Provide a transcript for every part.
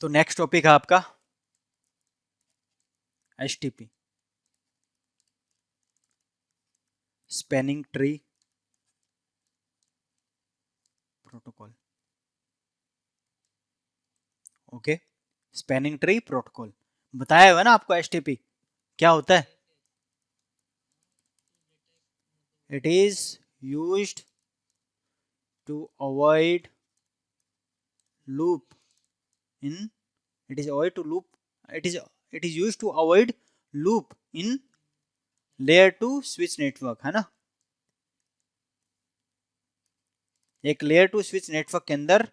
तो next topic है आपका HTTP, spanning tree protocol. Okay, spanning tree protocol बताया हुआ ना आपको। HTTP क्या होता है? It is used to avoid loop in it is avoid to loop it is used to avoid loop in layer 2 switch network, है ना। एक लेयर 2 स्विच नेटवर्क के अंदर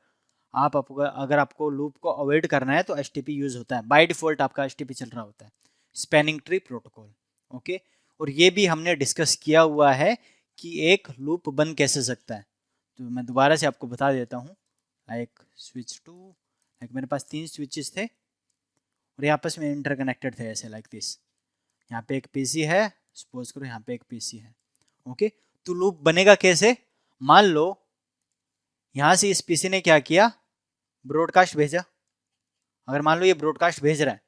अगर आपको लूप को अवॉइड करना है तो HTTP यूज होता है। बाय डिफॉल्ट आपका HTTP चल रहा होता है, स्पैनिंग ट्री प्रोटोकॉल। ओके, और ये भी हमने डिस्कस किया हुआ है कि एक लूप बन कैसे सकता है। तो मैं दोबारा से आपको बता देता हूँ। लाइक स्विच 2, लाइक मेरे पास 3 स्विचेस थे और ये आपस में इंटरकनेक्टेड थे ऐसे, लाइक दिस। यहाँ पे एक पीसी है, सपोज करो यहाँ पे एक पीसी है। ओके, तो लूप बनेगा कैसे? मान लो यहाँ से इस पीसी ने क्या किया, ब्रॉडकास्ट भेजा। अगर मान लो ये ब्रॉडकास्ट भेज रहा है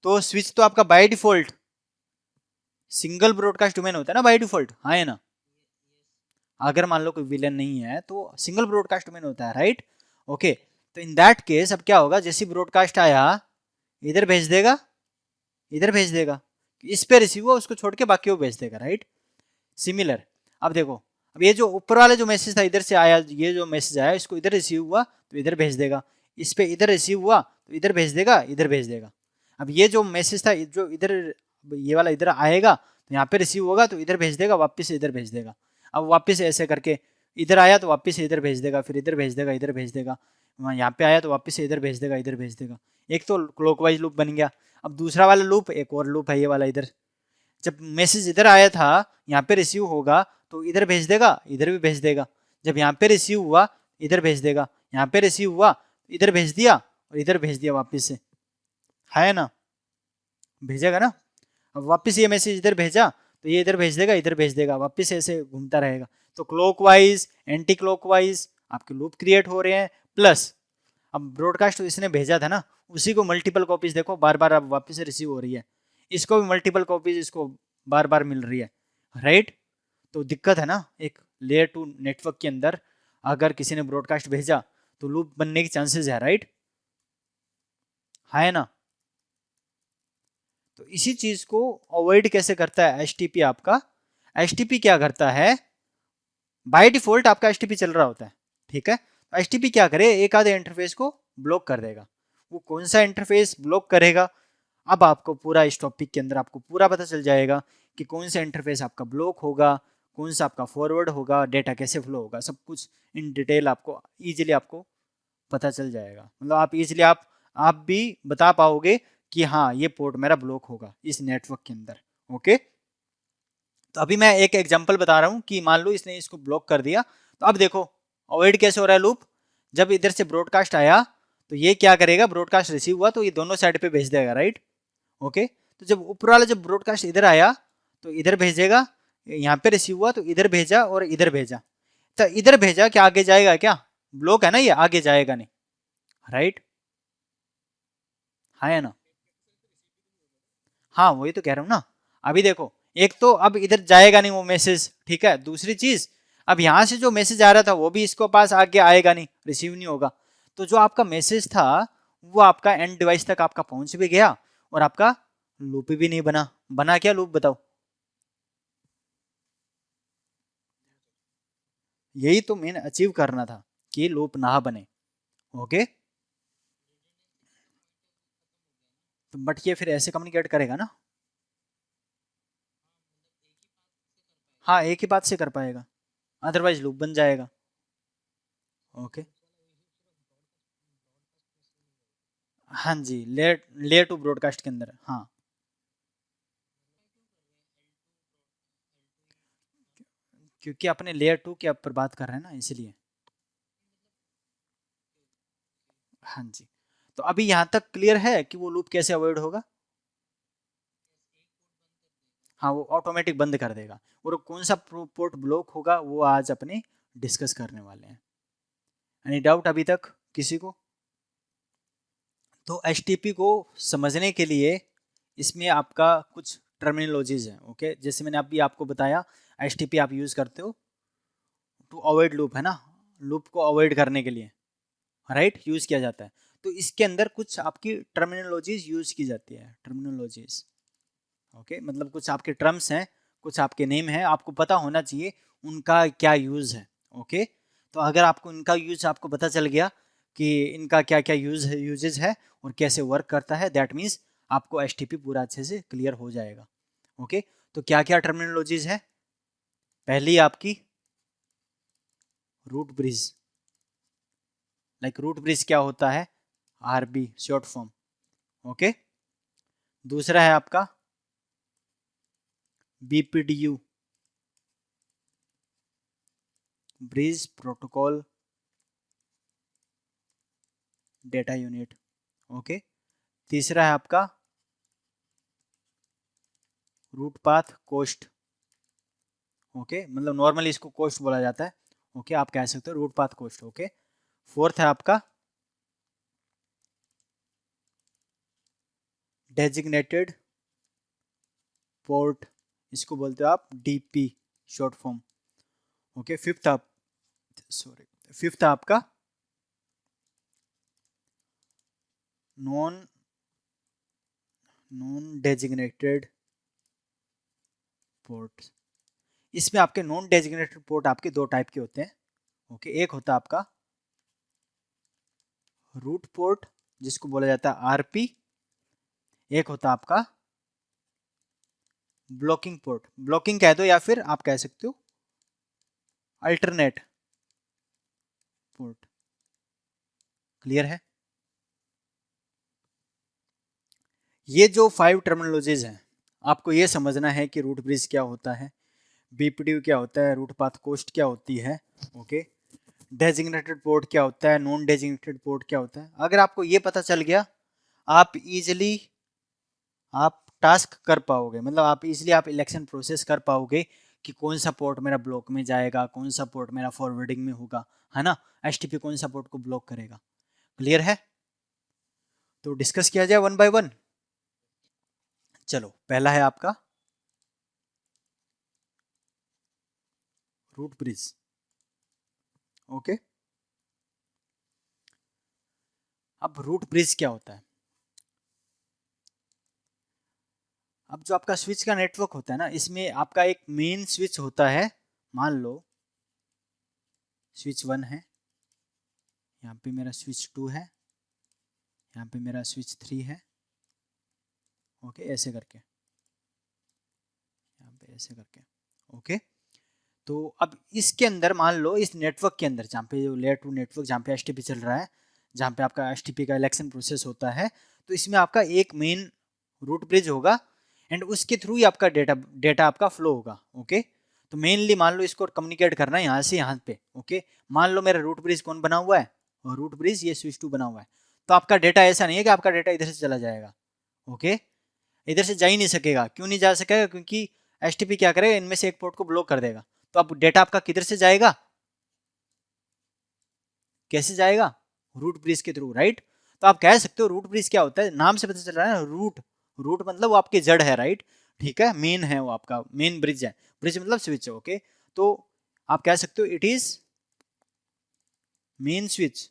तो स्विच तो आपका by default single broadcast domain होता है ना, बाय डिफॉल्ट, हाँ है ना। अगर मान लो कोई विलन नहीं है तो सिंगल ब्रॉडकास्ट डोमेन होता है, राइट। ओके, तो इन दैट केस अब क्या होगा, जैसे ब्रॉडकास्ट आया इधर भेज देगा, इधर भेज देगा, इस पे रिसीव हुआ उसको छोड़ के बाकी वो भेज देगा, राइट। सिमिलर, अब देखो, अब ये जो ऊपर वाला जो मैसेज था इधर से आया, ये जो मैसेज आया इसको इधर रिसीव हुआ तो इधर भेज देगा, इस पे इधर रिसीव हुआ तो इधर भेज देगा, इधर भेज देगा। अब ये जो मैसेज था जो इधर, ये वाला इधर आएगा तो यहाँ पे रिसीव होगा तो इधर भेज देगा, वापस इधर भेज देगा। अब वापस ऐसे करके इधर आया तो वापस इधर भेज देगा, फिर इधर भेज देगा, इधर भेज देगा, यहाँ पे आया तो वापस से इधर भेज देगा, इधर भेज देगा। एक तो क्लॉकवाइज लूप बन गया। अब दूसरा वाला लूप, एक और लूप है ये वाला, इधर जब मैसेज इधर आया था यहाँ पे रिसीव होगा तो इधर भेज देगा, इधर भी भेज देगा। जब यहाँ पे रिसीव हुआ इधर भेज देगा, यहाँ पे रिसीव हुआ इधर भेज दिया और इधर भेज दिया वापस से, है ना, भेजेगा ना। अब वापस ये मैसेज इधर भेजा तो ये इधर भेज देगा, इधर भेज देगा, वापस ऐसे घूमता रहेगा। तो क्लॉकवाइज एंटी क्लॉकवाइज आपके लूप क्रिएट हो रहे हैं। प्लस अब ब्रॉडकास्ट तो इसने भेजा था ना, उसी को मल्टीपल कॉपीज देखो बार बार अब वापस से रिसीव हो रही है, इसको भी मल्टीपल कॉपीज इसको बार बार मिल रही है, राइट। तो दिक्कत है ना, एक लेयर 2 नेटवर्क के अंदर अगर किसी ने ब्रॉडकास्ट भेजा तो लूप बनने की चांसेस है, राइट, है ना। तो इसी चीज को अवॉइड कैसे करता है HTTP आपका। HTTP क्या करता है, बाय डिफॉल्ट आपका HTTP चल रहा होता है, ठीक है। तो HTTP क्या करे, एक आधे इंटरफेस को ब्लॉक कर देगा। वो कौन सा इंटरफेस ब्लॉक करेगा, अब आपको पूरा इस टॉपिक के अंदर आपको पूरा पता चल जाएगा कि कौन सा इंटरफेस आपका ब्लॉक होगा, कौन सा आपका फॉरवर्ड होगा, डेटा कैसे फ्लो होगा, सब कुछ इन डिटेल आपको इजीली आपको पता चल जाएगा। मतलब आप इजीली आप भी बता पाओगे कि हाँ ये पोर्ट मेरा ब्लॉक होगा इस नेटवर्क के अंदर। ओके, तो अभी मैं एक एग्जांपल बता रहा हूँ कि मान लो इसने इसको ब्लॉक कर दिया, तो अब देखो अवॉइड कैसे हो रहा है लूप। जब इधर से ब्रॉडकास्ट आया तो ये क्या करेगा, ब्रॉडकास्ट रिसीव हुआ तो ये दोनों साइड पे भेज देगा, राइट। ओके, तो जब ऊपर वाला जब ब्रॉडकास्ट इधर आया तो इधर भेजेगा, यहाँ पे रिसीव हुआ तो इधर भेजा और इधर भेजा। तो इधर भेजा क्या आगे जाएगा क्या, ब्लॉक है ना ये, आगे जाएगा नहीं, राइट, हाँ है ना। हाँ वही तो कह रहा हूँ ना। अभी देखो, एक तो अब इधर जाएगा नहीं वो मैसेज, ठीक है। दूसरी चीज, अब यहाँ से जो मैसेज आ रहा था वो भी इसको पास आगे आएगा नहीं, रिसीव नहीं होगा। तो जो आपका मैसेज था वो आपका एंड डिवाइस तक आपका पहुंच भी गया और आपका लूप भी नहीं बना। बना क्या लूप बताओ, यही तो मेन अचीव करना था कि लूप ना बने। ओके, तो बट ये फिर ऐसे कम्युनिकेट करेगा ना। हाँ एक ही बात से कर पाएगा, अदरवाइज लूप बन जाएगा। ओके, हाँ जी, लेयर लेयर 2 ब्रॉडकास्ट के अंदर, हाँ। क्योंकि अपने लेयर 2 के ऊपर बात कर रहे हैं ना, इसलिए। हाँ जी, तो अभी यहाँ तक क्लियर है कि वो लूप कैसे अवॉइड होगा। हाँ वो ऑटोमेटिक बंद कर देगा, और कौन सा पोर्ट ब्लॉक होगा वो आज अपने डिस्कस करने वाले हैं। एनी डाउट अभी तक किसी को? तो HTTP को समझने के लिए इसमें आपका कुछ टर्मिनोलॉजीज है, ओके। जैसे मैंने अभी आपको बताया, HTTP आप यूज़ करते हो टू अवॉइड लूप, है ना, लूप को अवॉइड करने के लिए, राइट, यूज़ किया जाता है। तो इसके अंदर कुछ आपकी टर्मिनोलॉजीज यूज़ की जाती है, टर्मिनोलॉजीज, ओके, मतलब कुछ आपके टर्म्स हैं, कुछ आपके नेम हैं, आपको पता होना चाहिए उनका क्या यूज़ है, ओके। तो अगर आपको इनका यूज़ आपको पता चल गया कि इनका क्या क्या यूजेज है और कैसे वर्क करता है, दैट मीन्स आपको HTTP पूरा अच्छे से क्लियर हो जाएगा, ओके। तो क्या क्या टर्मिनोलॉजीज है? पहली आपकी root bridge, like root bridge क्या होता है, RB शॉर्ट फॉर्म, ओके। दूसरा है आपका BPDU, bridge protocol data unit, okay. तीसरा है आपका रूट पाथ कोस्ट, ओके, मतलब नॉर्मली इसको कोस्ट बोला जाता है, ओके, आप कह सकते हो root path cost, okay. Fourth है आपका डेजिग्नेटेड पोर्ट, इसको बोलते हो आप DP short form, okay. Fifth आपका नॉन नॉन डेजिग्नेटेड पोर्ट। इसमें आपके नॉन डेजिग्नेटेड पोर्ट आपके दो टाइप के होते हैं, ओके। एक होता है आपका रूट पोर्ट जिसको बोला जाता है RP, एक होता आपका ब्लॉकिंग पोर्ट, ब्लॉकिंग कह दो या फिर आप कह सकते हो अल्टरनेट पोर्ट, क्लियर है? ये जो 5 टर्मिनोलॉजीज हैं, आपको ये समझना है कि रूट ब्रिज क्या होता है, BPDU क्या होता है, रूट पाथ कोस्ट क्या होती है, ओके। डेजिग्नेटेड पोर्ट क्या होता है, नॉन डेजिग्नेटेड पोर्ट क्या होता है। अगर आपको ये पता चल गया, आप इजिली आप टास्क कर पाओगे, मतलब आप इजिली आप इलेक्शन प्रोसेस कर पाओगे कि कौन सा पोर्ट मेरा ब्लॉक में जाएगा, कौन सा पोर्ट मेरा फॉरवर्डिंग में होगा, है ना, HTTP कौन सा पोर्ट को ब्लॉक करेगा, क्लियर है? तो डिस्कस किया जाए वन बाय वन। चलो, पहला है आपका रूट ब्रिज, ओके। अब रूट ब्रिज क्या होता है? अब जो आपका स्विच का नेटवर्क होता है ना, इसमें आपका एक मेन स्विच होता है, मान लो स्विच 1 है, यहाँ पे मेरा स्विच 2 है, यहाँ पे मेरा स्विच 3 है, ओके, ऐसे करके, यहाँ पे ऐसे करके, ओके। तो अब इसके अंदर मान लो इस नेटवर्क के अंदर जहाँ पे लेयर 2 नेटवर्क जहाँ पे HTTP चल रहा है, जहाँ पे आपका HTTP का इलेक्शन प्रोसेस होता है, तो इसमें आपका एक मेन रूट ब्रिज होगा एंड उसके थ्रू ही आपका डेटा आपका फ्लो होगा, ओके। तो मेनली मान लो इसको कम्युनिकेट करना है यहाँ से यहाँ पे, ओके। मान लो मेरा रूट ब्रिज कौन बना हुआ है, और रूट ब्रिज ये स्विच 2 बना हुआ है। तो आपका डेटा ऐसा नहीं है कि आपका डेटा इधर से चला जाएगा, ओके, इधर से जा ही नहीं सकेगा। क्यों नहीं जा सकेगा? क्योंकि HTTP क्या करेगा, इनमें से एक पोर्ट को ब्लॉक कर देगा। तो अब डेटा आपका किधर से जाएगा, कैसे जाएगा, रूट ब्रिज के थ्रू, राइट। तो आप कह सकते हो रूट ब्रिज क्या होता है, नाम से पता चल रहा है ना, रूट, रूट मतलब वो आपकी जड़ है, राइट, ठीक है, मेन है, वो आपका मेन ब्रिज है, ब्रिज मतलब स्विच है, ओके। तो आप कह सकते हो it is main switch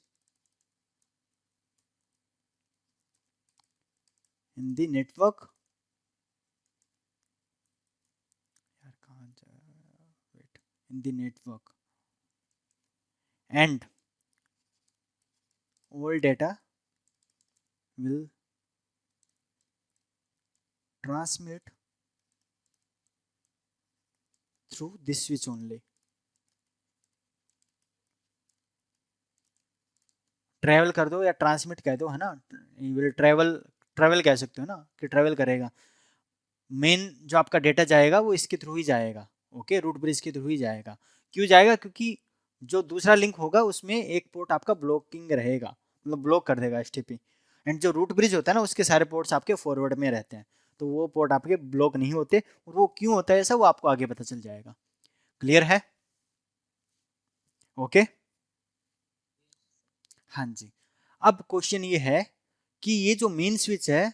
in the network, यार कहाँ wait, in the network and all data will transmit through this switch only। Travel कर दो या ट्रांसमिट कह दो, है ना, विल ट्रैवल, ट्रैवल कह सकते हो ना कि ट्रैवल करेगा। मेन जो आपका डेटा जाएगा वो इसके थ्रू ही जाएगा, ओके, रूट ब्रिज के थ्रू ही जाएगा। क्यों जाएगा? क्योंकि जो दूसरा लिंक होगा उसमें एक पोर्ट आपका ब्लॉकिंग रहेगा, मतलब ब्लॉक कर देगा HTTP। एंड जो रूट ब्रिज होता है ना, उसके सारे पोर्ट्स आपके फॉरवर्ड में रहते हैं, तो वो पोर्ट आपके ब्लॉक नहीं होते। और वो क्यों होता है ऐसा, वो आपको आगे पता चल जाएगा, क्लियर है? ओके, हाँ जी। अब क्वेश्चन ये है कि ये जो मेन स्विच है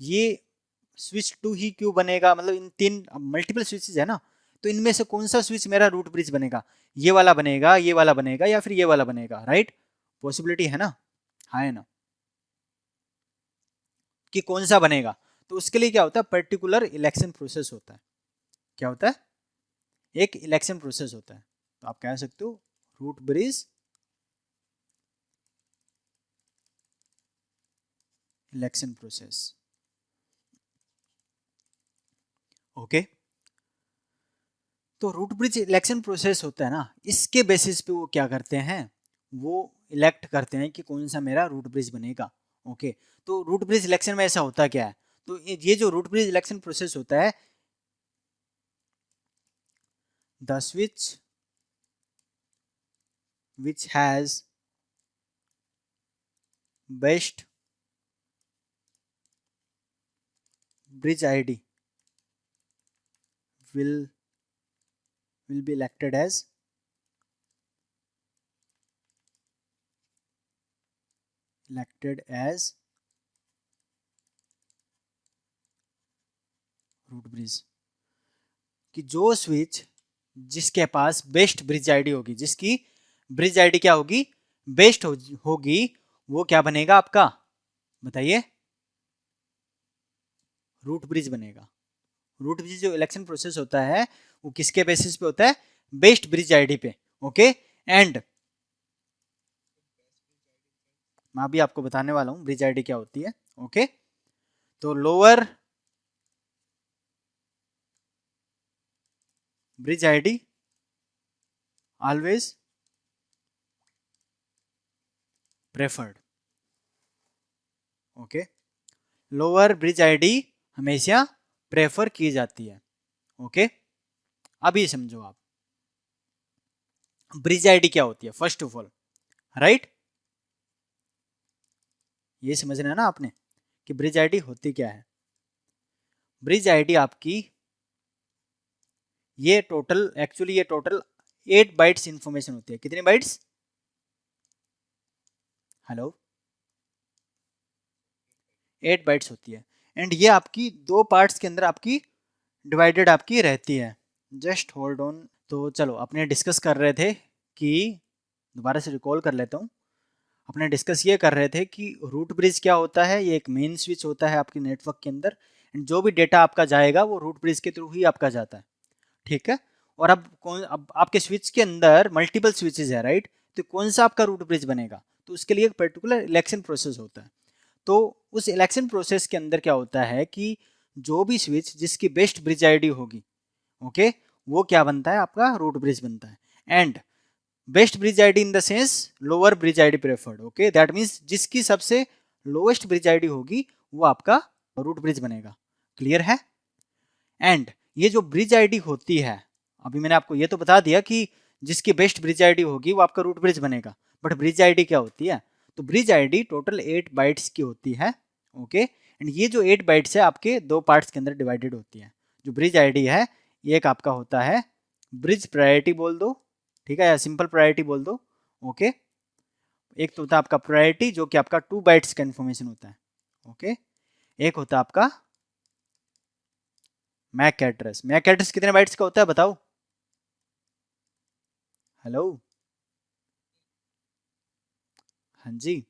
ये स्विच 2 ही क्यों बनेगा, मतलब इन तीन मल्टीपल स्विचेस है ना, तो इनमें से कौन सा स्विच मेरा रूट ब्रिज बनेगा, ये वाला बनेगा, ये वाला बनेगा, या फिर ये वाला बनेगा, राइट? पॉसिबिलिटी है ना, हाँ है ना, कि कौन सा बनेगा। तो उसके लिए क्या होता है, पर्टिकुलर इलेक्शन प्रोसेस होता है। क्या होता है, एक इलेक्शन प्रोसेस होता है। तो आप कह सकते हो root bridge election process. Okay, तो रूट ब्रिज इलेक्शन प्रोसेस होता है ना, इसके बेसिस पे वो क्या करते हैं, वो इलेक्ट करते हैं कि कौन सा मेरा रूट ब्रिज बनेगा। ओके, तो रूट ब्रिज इलेक्शन में ऐसा होता क्या है, तो ये जो रूट ब्रिज इलेक्शन प्रोसेस होता है, the switch which has best bridge ID will be elected as root bridge. कि जो स्विच जिसके पास बेस्ट ब्रिज आईडी होगी, जिसकी ब्रिज आईडी क्या होगी, बेस्ट होगी, वो क्या बनेगा आपका, बताइए, रूट ब्रिज बनेगा। रूट ब्रिज जो इलेक्शन प्रोसेस होता है वो किसके बेसिस पे होता है, बेस्ट ब्रिज आईडी पे। ओके, एंड मैं अभी आपको बताने वाला हूं ब्रिज आईडी क्या होती है। ओके, तो lower bridge ID always preferred. Okay, lower bridge ID हमेशा प्रेफर की जाती है। ओके, अभी समझो आप ब्रिज आईडी क्या होती है फर्स्ट ऑफ ऑल, राइट? ये समझना है ना आपने कि ब्रिज आईडी होती क्या है। ब्रिज आईडी आपकी ये टोटल, एक्चुअली ये टोटल 8 बाइट्स इंफॉर्मेशन होती है। कितनी बाइट्स, हेलो, 8 बाइट्स होती है। एंड ये आपकी दो पार्ट्स के अंदर आपकी डिवाइडेड आपकी रहती है। Just hold on. तो चलो, अपने डिस्कस कर रहे थे कि, दोबारा से रिकॉल कर लेता हूँ, अपने डिस्कस ये कर रहे थे कि रूट ब्रिज क्या होता है, ये एक मेन स्विच होता है आपके नेटवर्क के अंदर, एंड जो भी डेटा आपका जाएगा वो रूट ब्रिज के थ्रू ही आपका जाता है। ठीक है, और अब आपके स्विच के अंदर मल्टीपल स्विचेज है, राइट? तो कौन सा आपका रूट ब्रिज बनेगा, तो उसके लिए एक पर्टिकुलर इलेक्शन प्रोसेस होता है। तो उस इलेक्शन प्रोसेस के अंदर क्या होता है कि जो भी स्विच जिसकी बेस्ट ब्रिज आईडी होगी, ओके, वो क्या बनता है, आपका रूट ब्रिज बनता है। And best bridge ID in the sense lower bridge ID preferred. Okay, that means जिसकी सबसे लोएस्ट ब्रिज आईडी होगी वो आपका रूट ब्रिज बनेगा। क्लियर है? एंड ये जो ब्रिज आईडी होती है, अभी मैंने आपको ये तो बता दिया कि जिसकी बेस्ट ब्रिज आईडी होगी वो आपका रूट ब्रिज बनेगा, बट ब्रिज आईडी क्या होती है, तो ब्रिज आईडी टोटल 8 बाइट्स की होती है। ओके, एंड ये जो 8 बाइट्स है आपके दो पार्ट्स के अंदर डिवाइडेड होती है। जो ब्रिज आईडी है, एक आपका होता है ब्रिज प्रायोरिटी बोल दो, ठीक है, या सिंपल प्रायोरिटी बोल दो। ओके, एक तो होता है आपका प्रायोरिटी जो कि आपका 2 बाइट्स का इन्फॉर्मेशन होता है। ओके, एक होता है आपका मैक एड्रेस। मैक एड्रेस कितने बाइट्स का होता है बताओ, हेलो, हाँ जी,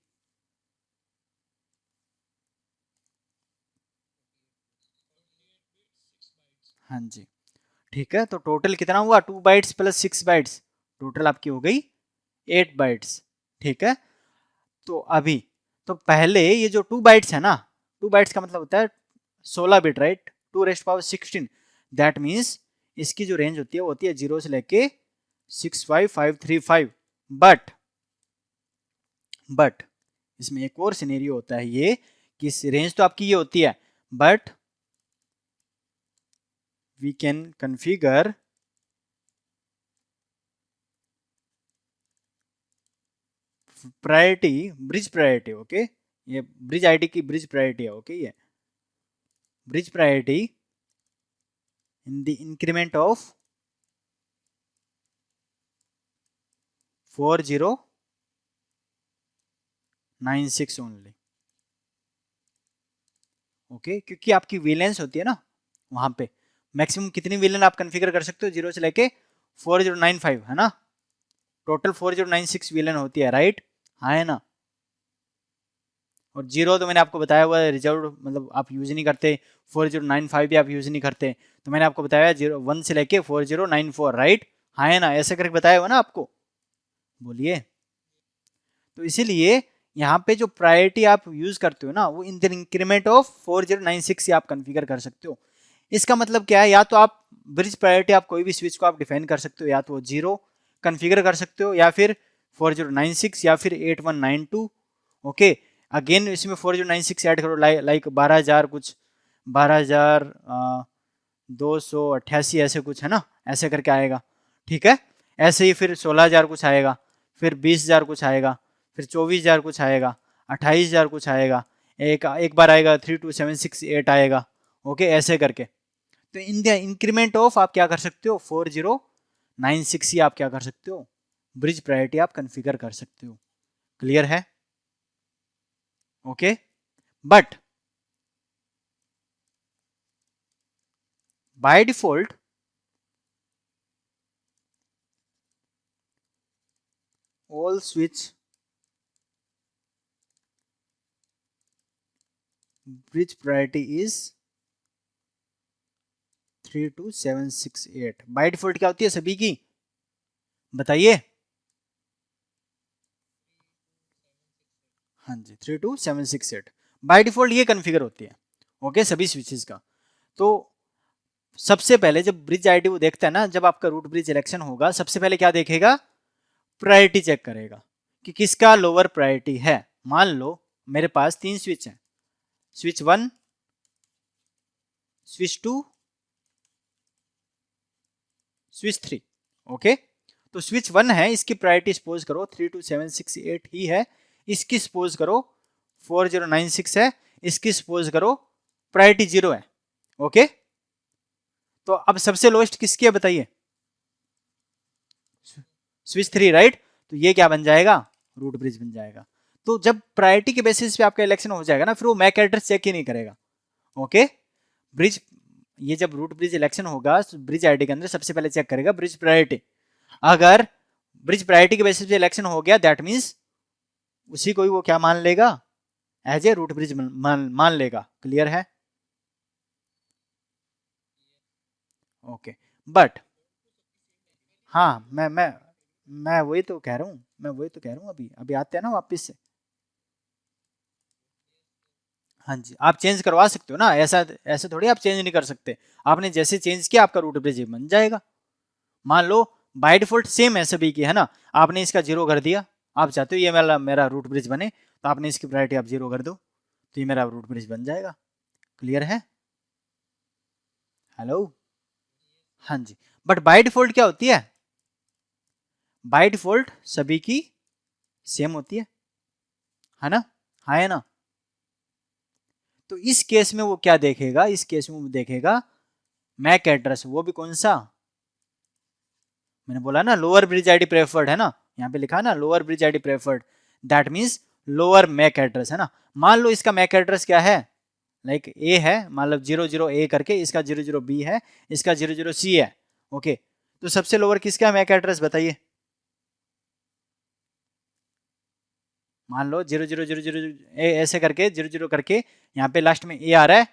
हाँ जी, ठीक है, तो टोटल कितना हुआ, 2 बाइट्स प्लस 6 बाइट्स, टोटल आपकी हो गई 8 बाइट्स। ठीक है, तो अभी, तो पहले ये जो 2 बाइट्स है ना, 2 बाइट्स का मतलब होता है 16 bit, right? 2 rest power 16, that means इसकी जो रेंज होती है वो होती है 0 से लेके 65535। बट बट इसमें एक और सिनेरियो होता है, ये कि रेंज तो आपकी ये होती है, but we can configure priority, bridge priority. Okay, ये ब्रिज आईडी की ब्रिज प्रायोरिटी है। ओके, ये bridge priority in the increment of 4096 only. Okay, क्योंकि आपकी वेलेंस होती है ना वहां पे, मैक्सिमम कितनी वेलेंस आप कॉन्फ़िगर कर सकते हो, 0 से लेके 4095 है ना, टोटल 4096 वेलेंस होती है, राइट, हाँ है ना। और जीरो तो मैंने आपको बताया हुआ है रिजर्व, मतलब आप यूज नहीं करते, 4095 भी आप यूज नहीं करते, तो मैंने आपको बताया 01 से लेके 4094, राइट, हाँ है ना, ऐसे करके बताया हुआ ना आपको, बोलिए। तो इसीलिए यहाँ पे जो प्रायोरिटी आप यूज करते हो ना, वो इन द इंक्रीमेंट ऑफ 4096 से आप कॉन्फ़िगर कर सकते हो। इसका मतलब क्या है, या तो आप ब्रिज प्रायोरिटी, आप कोई भी स्विच को आप डिफाइन कर सकते हो, या तो जीरो कॉन्फ़िगर कर सकते हो, या फिर 4096, या फिर 8192। ओके, अगेन इसमें 4096 ऐड करो, लाइक 12,000 कुछ, 12,288 ऐसे कुछ है ना, ऐसे करके आएगा, ठीक है। ऐसे ही फिर 16,000 कुछ आएगा, फिर 20,000 कुछ आएगा, फिर 24,000 कुछ आएगा, 28,000 कुछ आएगा, एक एक बार आएगा 32,768 आएगा। ओके, ऐसे करके। तो इन द इंक्रीमेंट ऑफ आप क्या कर सकते हो, 4096 ही आप क्या कर सकते हो, ब्रिज प्रायोरिटी आप कॉन्फ़िगर कर सकते हो। क्लियर है? Okay, but by default all switch bridge priority is 32768। By default क्या होती है सभी की, बताइए। हाँ जी, 32768 बाय डिफॉल्ट ये कॉन्फ़िगर होती है, ओके, सभी स्विचेस का। तो सबसे पहले जब ब्रिज आईडी वो देखता है ना, जब आपका रूट ब्रिज इलेक्शन होगा, सबसे पहले क्या देखेगा, प्रायोरिटी चेक करेगा कि किसका लोअर प्रायोरिटी है। मान लो मेरे पास 3 स्विच हैं, स्विच 1, स्विच 2, स्विच 3। ओके, तो स्विच 1 है, इसकी प्रायोरिटी सपोज करो 32768 ही है, इसकी सपोज करो 4096 है, इसकी सपोज करो प्रायोरिटी 0 है। ओके, तो अब सबसे लोएस्ट किसकी है बताइए, स्विच 3, राइट। तो ये क्या बन जाएगा, रूट ब्रिज बन जाएगा। तो जब प्रायोरिटी के बेसिस पे आपका इलेक्शन हो जाएगा ना, फिर वो मैक एड्रेस चेक ही नहीं करेगा। ओके, ब्रिज, ये जब रूट ब्रिज इलेक्शन होगा, ब्रिज आईडी के अंदर सबसे पहले चेक करेगा ब्रिज प्रायोरिटी। अगर ब्रिज प्रायोरिटी के बेसिस पे इलेक्शन हो गया, दैट मीन्स उसी को ही वो क्या मान लेगा, एज ए रूट ब्रिज मान लेगा। क्लियर है? ओके, बट हाँ, मैं वही तो कह रहा हूँ, मैं वही तो कह रहा हूँ, अभी अभी आते हैं ना वापिस से। हाँ जी, आप चेंज करवा सकते हो ना, ऐसा ऐसे थोड़ी आप चेंज नहीं कर सकते। आपने जैसे चेंज किया आपका रूट ब्रिज बन जाएगा। मान लो बाय डिफॉल्ट सेम है सभी की, है ना, आपने इसका 0 कर दिया, आप चाहते हो ये मेरा मेरा रूट ब्रिज बने, तो आपने इसकी प्रायोरिटी आप 0 कर दो, तो ये मेरा रूट ब्रिज बन जाएगा। क्लियर है? हेलो, हाँ जी। बट बाय डिफॉल्ट क्या होती है, बाय डिफॉल्ट सभी की सेम होती है ना, हाँ है ना। तो इस केस में वो क्या देखेगा, इस केस में वो देखेगा मैक एड्रेस, वो भी कौन सा, मैंने बोला ना लोअर ब्रिज आईडी प्रेफर्ड है ना, यहाँ पे लिखा है ना lower bridge ID preferred, that means lower MAC address, है ना। मान लो इसका मैक एड्रेस क्या है, लाइक ए है, मान लो 00 ए करके, इसका 00 बी है, इसका 00 सी है। ओके, तो सबसे लोअर किसका मैक एड्रेस बताइए, मान लो 0000 ए ऐसे करके 00 करके, यहाँ पे लास्ट में ए आ रहा है,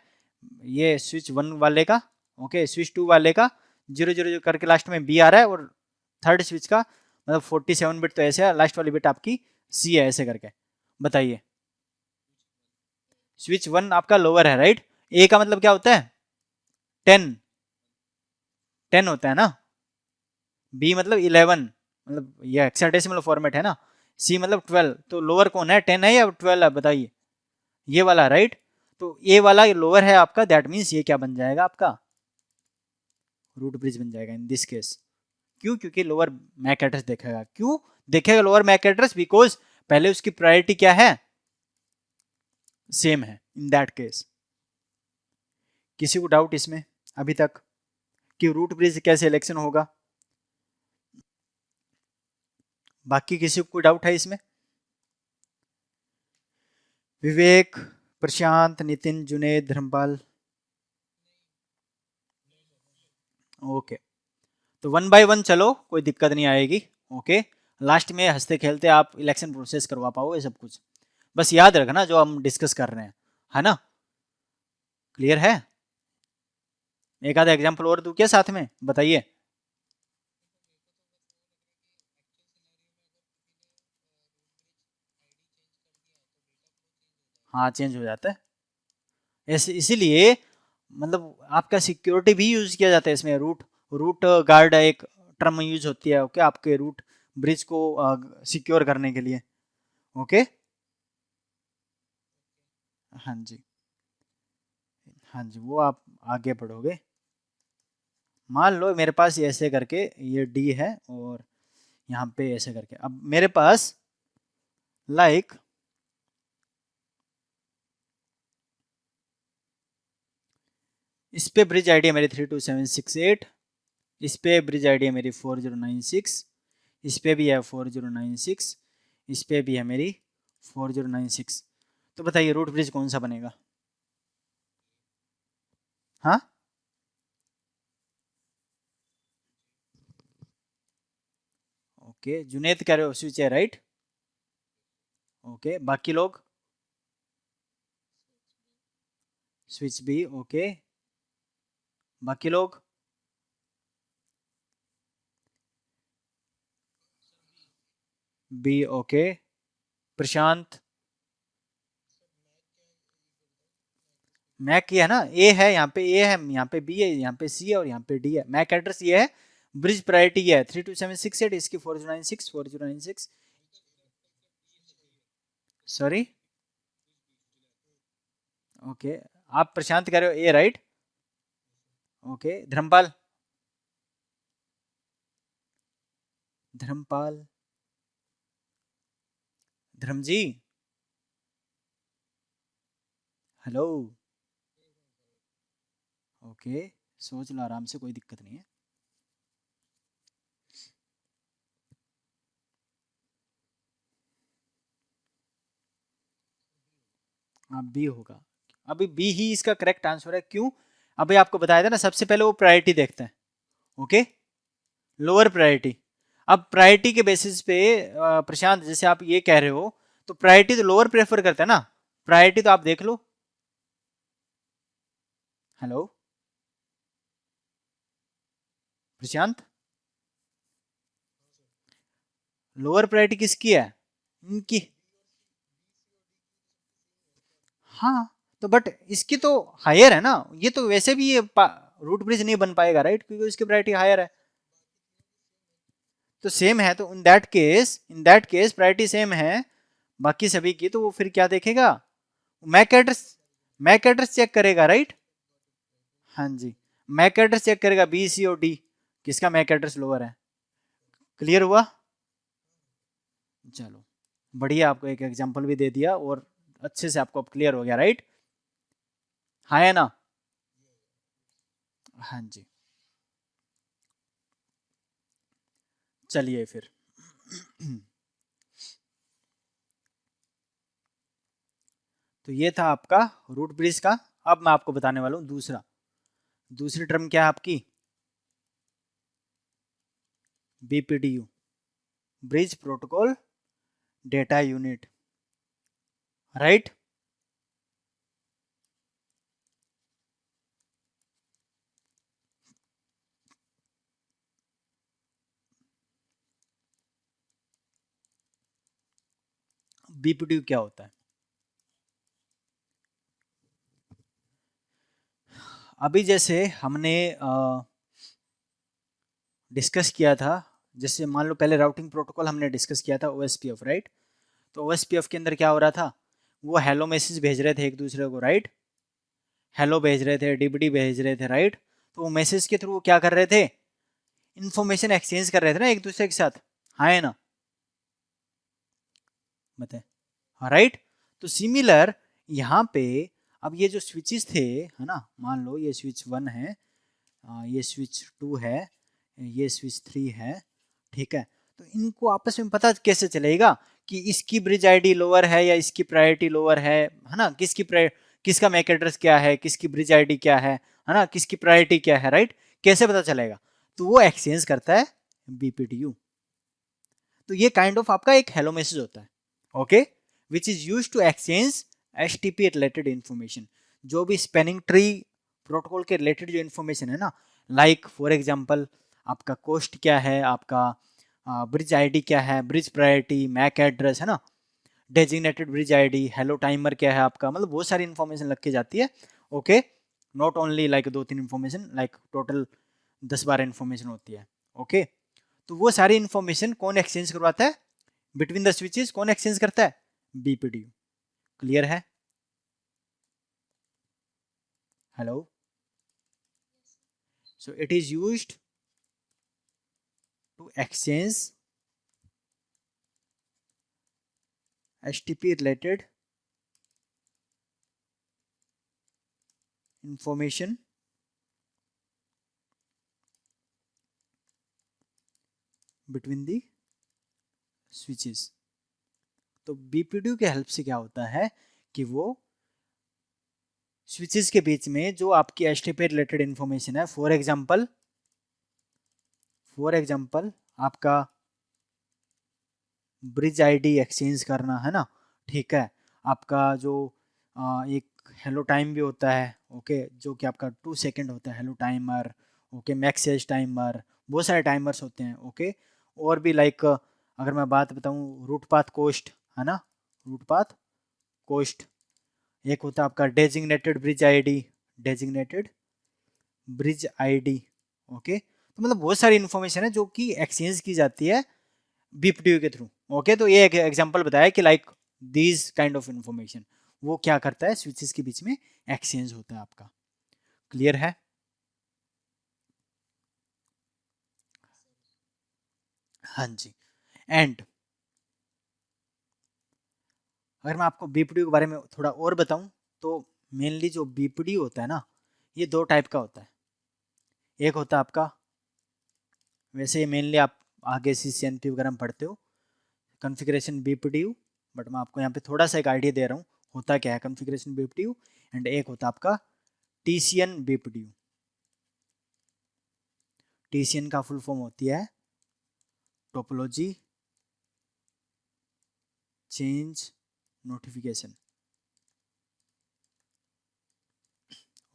ये स्विच 1 वाले का, ओके, स्विच 2 वाले का 00 करके लास्ट में बी आ रहा है, और थर्ड स्विच का मतलब 47 बिट, तो ऐसे है, लास्ट वाली बिट आपकी सी है, ऐसे करके बताइए। स्विच 1 आपका लोअर है, राइट। ए का मतलब क्या होता है, 10, 10 होता है ना। बी मतलब 11, मतलब ये हेक्साडेसिमल फॉर्मेट है ना। सी मतलब 12, तो लोअर कौन है, 10 है या 12 है बताइए, ये वाला, राइट। तो ए वाला लोअर है आपका, दैट मीन्स ये क्या बन जाएगा आपका, रूट ब्रिज बन जाएगा इन दिस केस। क्यों, क्योंकि लोअर मैक एड्रेस देखेगा, क्यों देखेगा लोअर मैक एड्रेस, बिकॉज पहले उसकी प्रायोरिटी क्या है, सेम है इन दैट केस। किसी को डाउट इसमें अभी तक कि रूट ब्रिज कैसे इलेक्शन होगा, बाकी किसी को कोई डाउट है इसमें, विवेक, प्रशांत, नितिन, जुनेद, धर्मपाल। ओके, तो 1 बाय 1 चलो, कोई दिक्कत नहीं आएगी। ओके, लास्ट में हंसते खेलते आप इलेक्शन प्रोसेस करवा पाओगे सब कुछ। बस याद रखना जो हम डिस्कस कर रहे हैं, है ना? क्लियर है? एक आधा एग्जांपल और दूं क्या साथ में, बताइए। हाँ, चेंज हो जाता है। ऐसे इसीलिए मतलब आपका सिक्योरिटी भी यूज किया जाता है इसमें। रूट रूट गार्ड एक टर्म यूज होती है, ओके, आपके रूट ब्रिज को सिक्योर करने के लिए। ओके, हाँ जी, हाँ जी, वो आप आगे बढ़ोगे। मान लो मेरे पास ये ऐसे करके ये डी है, और यहाँ पे ऐसे करके अब मेरे पास लाइक इस पे ब्रिज आईडी है मेरी 32768, इस पे ब्रिज आईडी है मेरी 4096, इस पे भी है 4096, इस पे भी है मेरी 4096। तो बताइए रूट ब्रिज कौन सा बनेगा? हाँ, ओके, जुनेद कह रहे हो स्विच है, राइट? ओके, बाकी लोग स्विच भी, ओके, बाकी लोग बी, ओके, प्रशांत। मैक ये है ना, ए है यहाँ पे, ए है यहाँ पे, बी है यहाँ पे, सी है और यहाँ पे डी है। मैक एड्रेस ये है, ब्रिज प्रायोरिटी ये है 32768, इसकी 4096 4096। सॉरी, ओके, आप प्रशांत कह रहे हो ए, राइट? ओके, धर्मपाल, धर्मपाल, धर्म जी, हेलो। ओके, सोच लो आराम से, कोई दिक्कत नहीं है। हाँ, बी होगा। अभी बी ही इसका करेक्ट आंसर है, क्यों? अभी आपको बताया था ना, सबसे पहले वो प्रायोरिटी देखते हैं। Okay, lower priority. अब प्रायोरिटी के बेसिस पे प्रशांत, जैसे आप ये कह रहे हो, तो प्रायोरिटी तो लोअर प्रेफर करता है ना। प्रायोरिटी तो आप देख लो। हेलो प्रशांत, लोअर प्रायोरिटी किसकी है? इनकी। हाँ, तो बट इसकी तो हायर है ना, ये तो वैसे भी ये रूट ब्रिज नहीं बन पाएगा, राइट? क्योंकि उसकी प्रायोरिटी हायर है। तो सेम है, तो in that case priority same है बाकी सभी की, तो वो फिर क्या देखेगा? MAC address, MAC address check करेगा, राइट? हाँ जी, मैक एड्रेस चेक करेगा, बी, सी और डी, किसका मैक एड्रेस लोअर है। क्लियर हुआ? चलो, बढ़िया, आपको एक एग्जांपल भी दे दिया और अच्छे से आपको अब क्लियर हो गया, राइट? हाँ है ना? हाँ जी, चलिए फिर। तो ये था आपका रूट ब्रिज का। अब मैं आपको बताने वाला हूँ दूसरी टर्म क्या है आपकी? BPDU, bridge protocol data unit, right? BPDU क्या होता है? अभी जैसे हमने डिस्कस किया था, जैसे मान लो पहले राउटिंग प्रोटोकॉल हमने डिस्कस किया था, ओएसपीएफ, राइट? तो ओएसपीएफ के अंदर क्या हो रहा था? वो हेलो मैसेज भेज रहे थे एक दूसरे को, राइट? हेलो भेज रहे थे, डीबीडी भेज रहे थे, राइट? तो वो मैसेज के थ्रू वो क्या कर रहे थे? इन्फॉर्मेशन एक्सचेंज कर रहे थे ना एक दूसरे के साथ, हाँ है ना? बताए, हाँ, राइट? तो सिमिलर यहाँ पे अब ये जो स्विचेस थे, है ना, मान लो ये स्विच 1 है, ये स्विच 2 है, ये स्विच 3 है, ठीक है? तो इनको आपस में पता कैसे चलेगा? कि इसकी ब्रिज आईडी लोअर है या इसकी प्रायोरिटी लोअर है ना, किसका मैक एड्रेस क्या है, किसकी ब्रिज आईडी क्या है ना, किसकी प्रायोरिटी क्या है, राइट, कैसे पता चलेगा? तो वो एक्सचेंज करता है बीपीडीयू। तो ये काइंड ऑफ आपका एक हेलो मैसेज होता है, okay, which is use to exchange HTTP related information. जो भी स्पैनिंग ट्री प्रोटोकॉल के रिलेटेड जो इंफॉर्मेशन है ना, लाइक फॉर एग्जांपल आपका कोस्ट क्या है, आपका ब्रिज आईडी क्या है, ब्रिज प्रायोरिटी, मैक एड्रेस, है ना, designated bridge ID, hello timer क्या है आपका, मतलब बहुत सारी इन्फॉर्मेशन लग के जाती है, okay, not only like 2-3 information, like total 10-12 information होती है, ओके। तो वो सारी इन्फॉर्मेशन कौन एक्सचेंज करवाता है बिटवीन द स्विचेस? कौन एक्सचेंज करता है? बीपीडीयू। क्लियर है? Hello. So it is used to exchange HTTP related information between the switches। तो बीपीडीयू के हेल्प से क्या होता है कि वो स्विचेस के बीच में जो आपकी HTTP रिलेटेड इंफॉर्मेशन है, फॉर एग्जांपल आपका ब्रिज आईडी एक्सचेंज करना, है ना, ठीक है, आपका जो एक हेलो टाइम भी होता है, ओके, जो कि आपका 2 सेकंड होता है, hello timer, okay, max age timer, बहुत सारे टाइमर्स होते हैं, ओके। और भी लाइक अगर मैं बात बताऊं, रूट पाथ कोस्ट, है ना, रूट पाथ कोस्ट, एक होता है आपका डेजिग्नेटेड ब्रिज आईडी, ओके। तो मतलब बहुत सारी इंफॉर्मेशन है जो कि एक्सचेंज की जाती है बीपीडीयू के थ्रू, ओके। तो ये एक एग्जांपल बताया कि like these kind of information वो क्या करता है, स्विचेस के बीच में एक्सचेंज होता है आपका। क्लियर है? हाँ जी। एंड अगर मैं आपको बीपीडीयू के बारे में थोड़ा और बताऊं तो मेनली जो बीपीडीयू होता है ना, ये 2 टाइप का होता है। एक होता है आपका, वैसे मेनली आप आगे CCNP वगैरह में पढ़ते हो, कॉन्फ़िगरेशन बीपीडीयू, बट मैं आपको यहाँ पे थोड़ा सा एक आइडिया दे रहा हूँ होता क्या है कॉन्फ़िगरेशन बीपीडीयू। एंड एक होता है आपका TCN बीपीडीयू। TCN का फुल फॉर्म होती है topology change notification,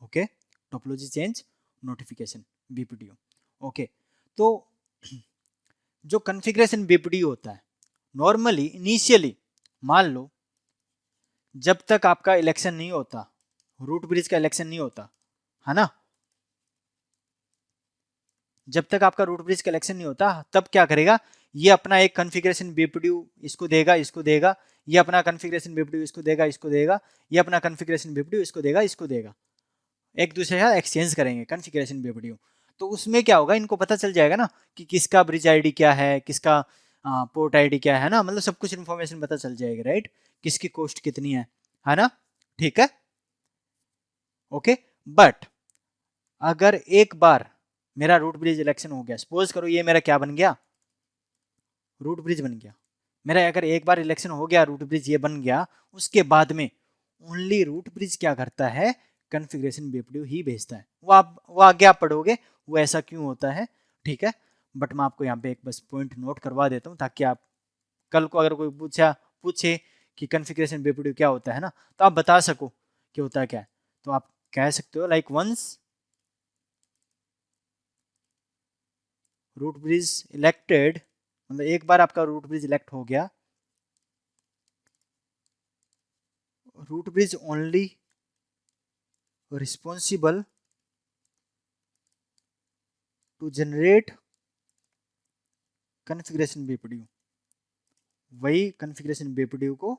okay, topology change notification BPDU, okay. तो जो कॉन्फ़िगरेशन बीपीडीयू होता है, नॉर्मली इनिशियली मान लो जब तक आपका इलेक्शन नहीं होता, रूट ब्रिज का इलेक्शन नहीं होता, है ना, जब तक आपका रूट ब्रिज का इलेक्शन नहीं होता, तब क्या करेगा, ये अपना एक कॉन्फ़िगरेशन बीपीडीयू इसको देगा, इसको देगा, ये अपना कॉन्फ़िगरेशन बीपीडीयू इसको देगा, इसको देगा, ये अपना कॉन्फ़िगरेशन बीपीडीयू इसको देगा, इसको देगा, एक दूसरे का एक्सचेंज करेंगे कॉन्फ़िगरेशन बीपीडीयू। तो उसमें क्या होगा, इनको पता चल जाएगा ना कि किसका ब्रिज आईडी क्या है, किसका पोर्ट आईडी क्या है ना, मतलब सब कुछ इन्फॉर्मेशन पता चल जाएगी, राइट, किसकी कॉस्ट कितनी है ना, ठीक है, ओके। बट अगर एक बार मेरा रूट ब्रिज इलेक्शन हो गया, सपोज करो ये मेरा क्या बन गया, रूट ब्रिज बन गया मेरा, अगर एक बार इलेक्शन हो गया, रूट ब्रिज ये बन गया, उसके बाद में ओनली रूट ब्रिज क्या करता है, कॉन्फ़िगरेशन बीपीडीयू ही भेजता है। वो आगे आप पढ़ोगे वो ऐसा क्यों होता है, ठीक है, बट मैं आपको यहाँ पे एक बस पॉइंट नोट करवा देता हूँ ताकि आप कल को अगर कोई पूछे कि कॉन्फ़िगरेशन बीपीडीयू क्या होता है ना, तो आप बता सको कि होता क्या है। तो आप कह सकते हो like once root bridge elected, मतलब एक बार आपका रूट ब्रिज इलेक्ट हो गया, root bridge only responsible to generate configuration BPDU, वही कॉन्फ़िगरेशन बीपीडीयू को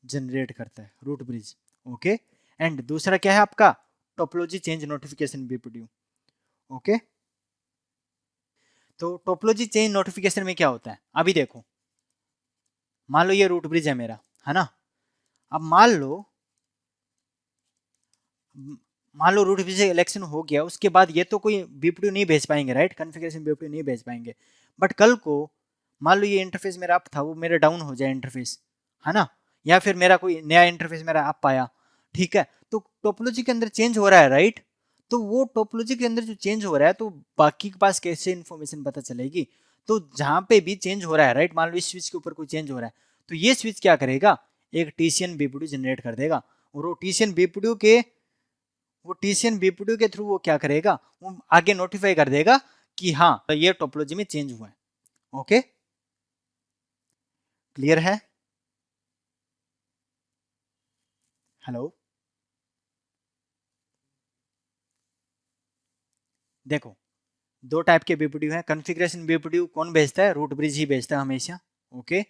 जनरेट करता है रूट ब्रिज, ओके। एंड दूसरा क्या है आपका, topology change notification BPDU, okay. तो टोपोलॉजी चेंज नोटिफिकेशन में क्या होता है, अभी देखो, मान लो ये रूट ब्रिज है मेरा, है ना, अब मान लो रूट ब्रिज इलेक्शन हो गया, उसके बाद ये तो कोई बीपीडीयू नहीं भेज पाएंगे, राइट, कॉन्फ़िगरेशन बीपीडीयू नहीं भेज पाएंगे, बट कल को मान लो ये इंटरफेस मेरा अप था, वो मेरा डाउन हो जाए इंटरफेस, है ना, या फिर मेरा कोई नया इंटरफेस मेरा अप आया, ठीक है, तो टोपोलॉजी के अंदर चेंज हो रहा है, राइट। तो वो टोपोलॉजी के अंदर जो चेंज हो रहा है, तो बाकी के पास कैसे इन्फॉर्मेशन पता चलेगी। तो जहां पे भी चेंज हो रहा है, राइट, मान लो इस स्विच के ऊपर कोई चेंज हो रहा है, तो ये स्विच क्या करेगा, एक टीसीएन बीपीडीयू जनरेट कर देगा, और वो टीसीएन बीपीडीयू के थ्रू वो क्या करेगा, वो आगे नोटिफाई कर देगा कि हाँ ये टोपोलॉजी में चेंज हुआ है। ओके, क्लियर है। हेलो, देखो दो टाइप के बीपीडीयू हैं। कॉन्फ़िगरेशन बीपीडीयू कौन भेजता है, रूट ब्रिज ही भेजता है हमेशा। ओके,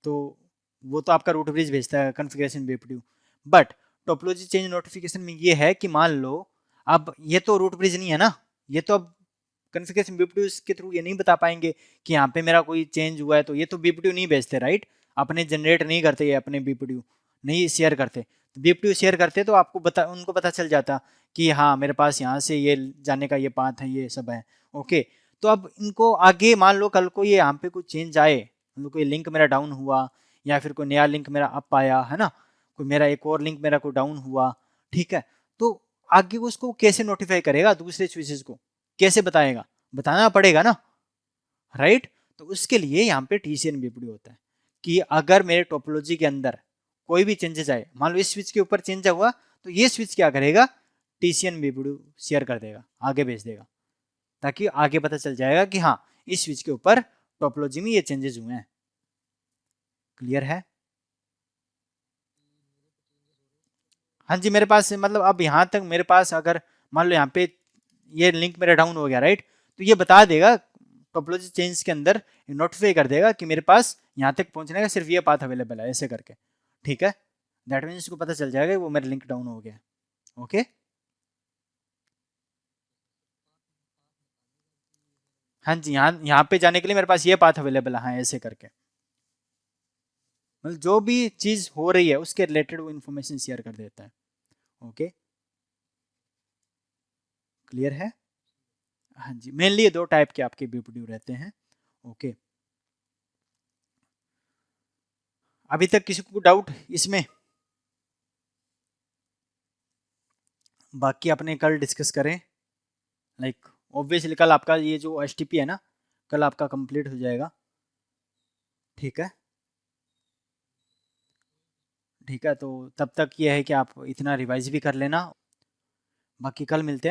तो वो तो आपका रूट ब्रिज भेजता है configuration BPDU. But topology change notification में ये है कि मान लो अब ये तो रूट ब्रिज नहीं है ना, ये तो अब कॉन्फ़िगरेशन बीपीडीयू के थ्रू ये नहीं बता पाएंगे कि यहाँ पे मेरा कोई चेंज हुआ है, तो ये तो बीपीडीयू नहीं भेजते, राइट, अपने जनरेट नहीं करते, ये अपने बीपीडीयू नहीं शेयर करते। बीपीडीयू शेयर करते तो आपको उनको पता चल जाता कि हाँ मेरे पास यहाँ से ये जाने का ये पाथ है, ये सब है। ओके, तो अब इनको आगे मान लो कल को ये यहाँ पे कुछ चेंज आए, मतलब कोई लिंक मेरा डाउन हुआ, या फिर कोई नया लिंक मेरा अप आया, है ना, कोई मेरा एक और लिंक मेरा कोई डाउन हुआ, ठीक है, तो आगे उसको कैसे नोटिफाई करेगा, दूसरे स्विचेस को कैसे बताएगा, बताना पड़ेगा ना, राइट। तो उसके लिए यहाँ पे टीसीएन बीपीडीयू होता है कि अगर मेरे टोपोलॉजी के अंदर कोई भी चेंजेस आए, मान लो इस स्विच के ऊपर चेंज हुआ, तो ये स्विच क्या करेगा, टीसीएन बीपीडीयू शेयर कर देगा, आगे भेज देगा, ताकि आगे पता चल जाएगा कि हाँ इस स्विच के ऊपर टोपोलॉजी में ये चेंजेस हुए हैं। क्लियर है। हाँ जी, मेरे पास मतलब अब यहाँ तक मेरे पास अगर मान लो यहाँ पे ये लिंक मेरा डाउन हो गया, राइट, तो ये बता देगा टोपोलॉजी चेंज के अंदर, नोटिफाई कर देगा कि मेरे पास यहाँ तक पहुँचने का सिर्फ ये पाथ अवेलेबल है, ऐसे करके, ठीक है। दैट मीन्स इसको पता चल जाएगा कि वो मेरा लिंक डाउन हो गया। ओके, हाँ जी, यहाँ यहाँ पे जाने के लिए मेरे पास ये पाथ अवेलेबल है, हाँ ऐसे करके, मतलब जो भी चीज़ हो रही है उसके रिलेटेड वो इन्फॉर्मेशन शेयर कर देता है। ओके, क्लियर है। हाँ जी, मेनली दो टाइप के आपके बीपीडीयू रहते हैं। ओके, अभी तक किसी को डाउट इसमें, बाकी अपने कल डिस्कस करें, लाइक ऑब्वियसली कल आपका ये जो एसटीपी है ना, कल आपका कंप्लीट हो जाएगा, ठीक है। ठीक है, तो तब तक ये है कि आप इतना रिवाइज भी कर लेना, बाकी कल मिलते हैं।